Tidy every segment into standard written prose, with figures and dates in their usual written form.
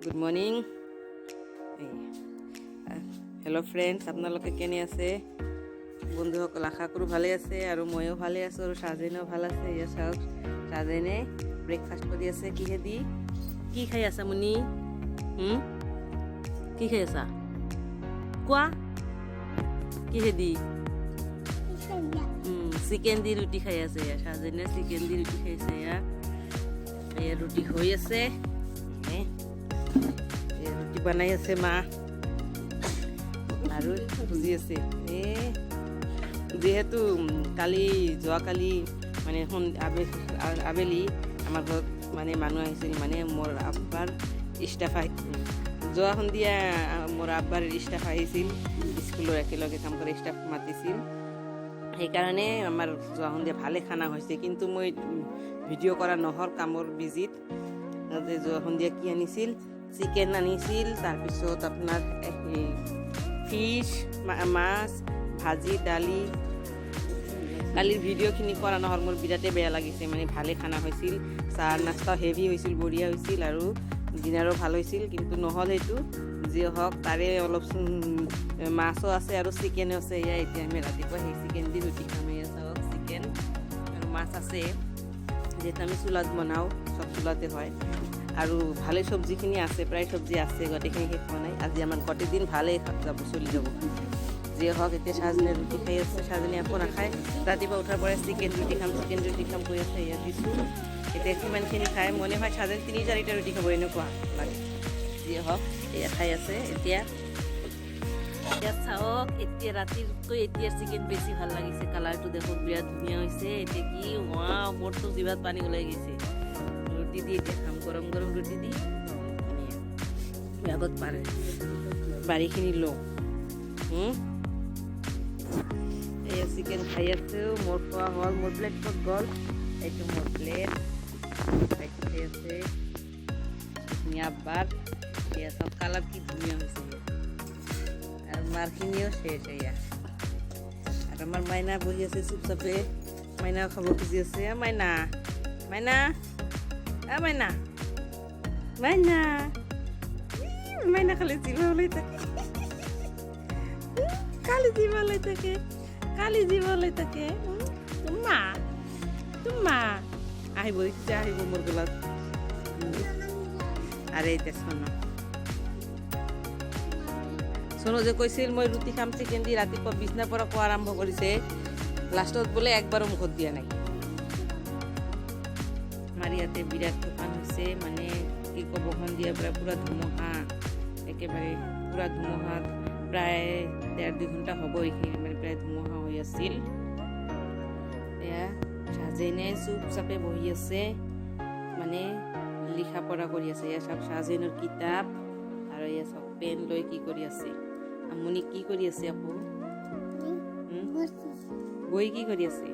Good morning. Hello' friends, আপোনালোকে কেনে আছে? বন্ধুসকল আশা কৰোঁ ভালে আছে আৰু ময়ো ভালে আছোঁ আৰু চাজেনেও ভাল আছে। এয়া চাওক, চাজেনে ব্ৰেকফাষ্ট কৰি আছে। কিহেদি কি খাই আছা মুনি? কি খাই আছা কোৱা? কিহেদি? চিকেন দি ৰুটি খাই আছে। চাজেনে চিকেন দি ৰুটি খাইছে। এয়া ৰুটি হৈ আছে, ৰুটি বনাই আছে মা আৰু বুজি আছে। যিহেতু যোৱাকালি মানে আবেলি আমাৰ ঘৰত মানে মানুহ আহিছিল, মানে মোৰ আব্বাৰ ষ্টাফ যোৱা সন্ধিয়া মোৰ আব্বাৰ ষ্টাফ আহিছিল, স্কুলৰ একেলগে কাম কৰা ষ্টাফ মাতিছিল। সেইকাৰণে আমাৰ যোৱা সন্ধিয়া ভালে খানা হৈছে, কিন্তু মই ভিডিঅ' কৰা নহ'ল কামৰ বিজিত। যোৱা সন্ধিয়া কি আনিছিল? চিকেন আনিছিল, তাৰপিছত আপোনাৰ ফিছ, মাছ, ভাজি, দালি। কালিৰ ভিডিঅ'খিনি কৰা নহ'ল, মোৰ বিৰাটেই বেয়া লাগিছে। মানে ভালে খানা হৈছিল, চাহ নাস্তা হেভি হৈছিল, বঢ়িয়া হৈছিল আৰু ডিনাৰো ভাল হৈছিল, কিন্তু নহ'ল সেইটো। যি হওক, তাৰে অলপ মাছো আছে আৰু চিকেনো আছে। এতিয়া আমি ৰাতিপুৱা সেই চিকেন দি ৰুটি খাম। চাওক, চিকেন আৰু মাছ আছে, যিহেতু আমি চুলাত বনাওঁ, চব চুলাতে হয়। আৰু ভালে চব্জিখিনি আছে, প্ৰায় চব্জি আছে, গোটেইখিনি শেষ হোৱা নাই। আজি আমাৰ গোটেই দিন ভালেই চলি যাব। যিয়ে হওক, এতিয়া চাজনে ৰুটি খাই আছে। চাজনে একো নাখায়, ৰাতিপুৱা উঠাৰ পৰাই চিকেন ৰুটি খাম কৈ আছে। ইয়াত দিছোঁ, এতিয়া কিমানখিনি খায় মনে হয় চাজনে 3-4টা ৰুটি খাব, এনেকুৱা লাগে। যিয়ে হওক, এয়া খাই আছে। এতিয়া চাওক, এতিয়া ৰাতিতকৈ এতিয়াৰ চিকেন বেছি ভাল লাগিছে। কালাৰটো দেখোন বিৰাট ধুনীয়া হৈছে। এতিয়া কি মোৰতো জিভাত পানী ওলাই গৈছে। ৰুটি দি এতিয়া খাম, গৰম গৰম ৰুটি দি। আগত বাৰীখিনি লওঁ। এয়া চিকেন খাই আছোঁ। মোৰ খোৱা হ'ল, মোৰ প্লেট ক'ত গ'ল? এইটো মোৰ প্লেট খাই আছে। আব্বাৰ এয়া চব কালাৰ কি ধুনীয়া হৈছে। আৰু মাৰখিনিও শেষ। এয়া আৰু আমাৰ মাইনা বহি আছে চুপচাপে। মাইনাও খাব খুজি আছে। মাইনা মাইনা মাইনা মাইনা মাইনা খালি জিভা ওলাই থাকে, জিভা ওলাই থাকে। তোমা আহিব মোৰ গলাত। আৰে এতিয়া সোনো যে কৈছিল মই ৰুটি খাম চিকেন দি, ৰাতিপুৱা বিছনাৰ পৰা খোৱা আৰম্ভ কৰিছে, লাষ্টত বোলে একবাৰো মুখত দিয়া নাই। আমাৰ ইয়াতে বিৰাট তুফান হৈছে, মানে কি ক'ব, সন্ধিয়াৰ পৰা পূৰা ধুমুহা, একেবাৰে পূৰা ধুমুহা। প্ৰায় 1.5-2 ঘণ্টা হ'ব এইখিনি, মানে প্ৰায় ধুমুহা হৈ আছিল। এয়া চাজেনে চুপচাপে বহি আছে, মানে লিখা পঢ়া কৰি আছে। এয়া চব চাজেনৰ কিতাপ, আৰু এয়া চব পেন লৈ কি কৰি আছে। আমনি কি কৰি আছে? আকৌ বহি কি কৰি আছে?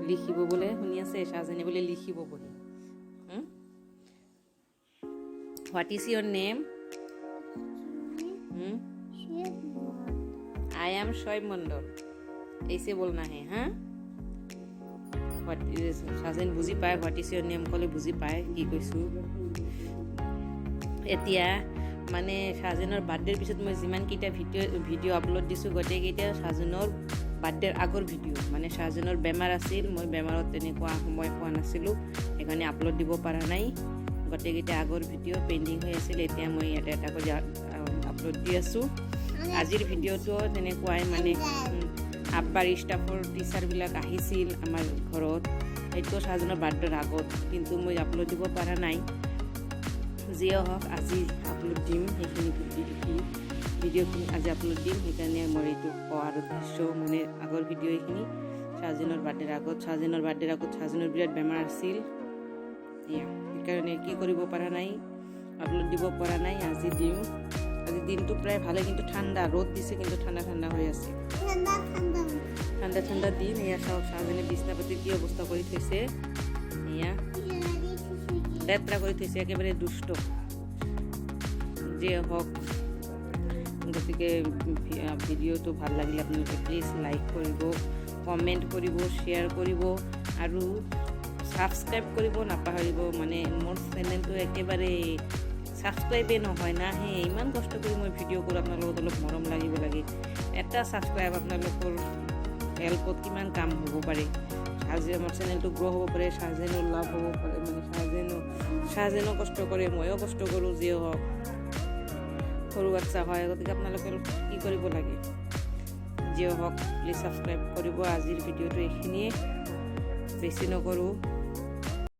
লিখিব বোলে, শুনি আছে? চাজেনে বোলে লিখিব বহি। What is your name? I am Shoaib Mondal. ऐसे बोलना है। চাজেন বুজি পায়, হোৱাট ইজ ইয়ৰ নেম ক'লে বুজি পায় কি কৈছোঁ। এতিয়া মানে চাজেনৰ বাৰ্থডেৰ পিছত মই যিমানকেইটা ভিডিঅ' আপলোড দিছোঁ, গোটেইকেইটা চাজেনৰ বাৰ্থডেৰ আগৰ ভিডিঅ'। মানে চাজেনৰ বেমাৰ আছিল, মই বেমাৰত তেনেকুৱা সময় পোৱা নাছিলোঁ, সেইকাৰণে আপলোড দিব পৰা নাই। গোটেইকেইটা আগৰ ভিডিঅ' পেণ্ডিং হৈ আছিল, এতিয়া মই এটা কৰি আপলোড দি আছোঁ। আজিৰ ভিডিঅ'টো তেনেকুৱাই, মানে আব্বাৰ ষ্টাফৰ টিচাৰবিলাক আহিছিল আমাৰ ঘৰত, সেইটো চাজেনৰ বাৰ্থডেৰ আগত, কিন্তু মই আপলোড দিব পৰা নাই। যিয়ে হওক, আজি আপলোড দিম। সেইখিনি ভিডিঅ'খিনি আজি আপলোড দিম, সেইকাৰণে মই এইটো কোৱাৰ উদ্দেশ্য, মানে আগৰ ভিডিঅ' এইখিনি চাজেনৰ বাৰ্থডেৰ আগত। চাজেনৰ বিৰাট বেমাৰ আছিল, সেইকাৰণে কি কৰিব পৰা নাই, আপলোড দিব পৰা নাই। আজি দিম। আজি দিনটো প্ৰায় ভালে, কিন্তু ঠাণ্ডা ৰ'দ দিছে, কিন্তু ঠাণ্ডা হৈ আছে। ঠাণ্ডা দিন। এয়া চাওক, চাজেনে বিছনা পাতিৰ কি অৱস্থা কৰি থৈছে। এয়া লেতেৰা কৰি থৈছে, একেবাৰে দুষ্ট। যিয়ে হওক, গতিকে ভিডিঅ'টো ভাল লাগিলে আপোনালোকে প্লিজ লাইক কৰিব, কমেণ্ট কৰিব, শ্বেয়াৰ কৰিব আৰু ছাবস্ক্ৰাইব কৰিব নাপাহৰিব। মানে মোৰ চেনেলটো একেবাৰে ছাবস্ক্ৰাইবেই নহয় না ইমান কষ্ট কৰি মই ভিডিঅ' কৰোঁ আপোনালোকক অলপ মৰম লাগিব লাগে এটা ছাবস্ক্ৰাইব আপোনালোকৰ হেল্পত কিমান কাম হ'ব পাৰে আজি আমাৰ চেনেলটো গ্ৰ' হ'ব পাৰে চাহজেনৰ লাভ হ'ব পাৰে মানে চাহজেনো কষ্ট কৰে ময়ো কষ্ট কৰোঁ যিয়ে হওক সৰু বাচ্চা হয় গতিকে আপোনালোকে কি কৰিব লাগে যিয়ে হওক প্লিজ ছাবস্ক্ৰাইব কৰিব আজিৰ ভিডিঅ'টো এইখিনিয়ে বেছি নকৰোঁ